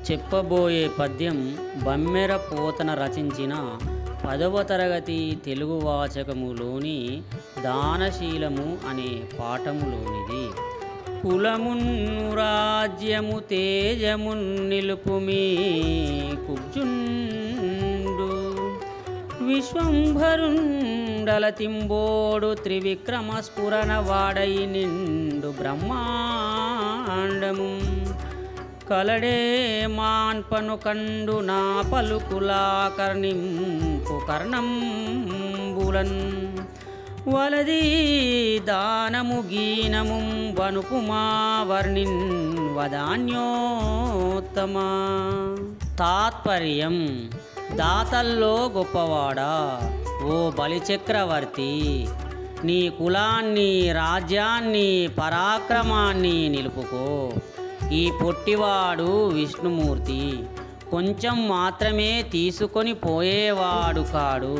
చెప్పబోయే పద్యం బమ్మెర పోతన రచించిన 10వ తరగతి తెలుగు వాచకములోని దానశీలము అనే పాఠములోనిది. కులమున్ను రాజ్యము తేజమున్ నిలుపుమీ కుబ్జుండు విశ్వంభరుండల తింబోడు త్రివిక్రమ స్ఫురణ వాడై నిండు బ్రహ్మాండము కలడే మాన్పను కండు నా పలుకులా కర్ణింపు కర్ణంబులన్ వలది దానము గీనము వనుపుమా వర్ణిన్ వదాన్యోత్తమా. తాత్పర్యం: దాతల్లో గొప్పవాడా, ఓ బలిచక్రవర్తి, నీ కులాన్ని, రాజ్యాన్ని, పరాక్రమాన్ని నిలుపుకో. ఈ పొట్టివాడు విష్ణుమూర్తి కొంచెం మాత్రమే తీసుకొని పోయేవాడు కాడు.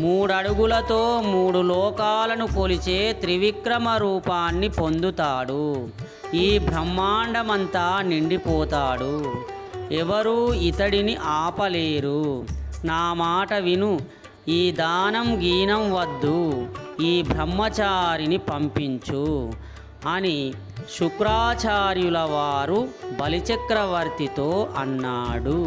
3 అడుగులతో 3 లోకాలను కొలిచే త్రివిక్రమ రూపాన్ని పొందుతాడు. ఈ బ్రహ్మాండమంతా నిండిపోతాడు. ఎవరూ ఇతడిని ఆపలేరు. నా మాట విను, ఈ దానం గీనం వద్దు, ఈ బ్రహ్మచారిని పంపించు అని శుక్రాచార్యుల వారు బలిచక్రవర్తితో అన్నాడు.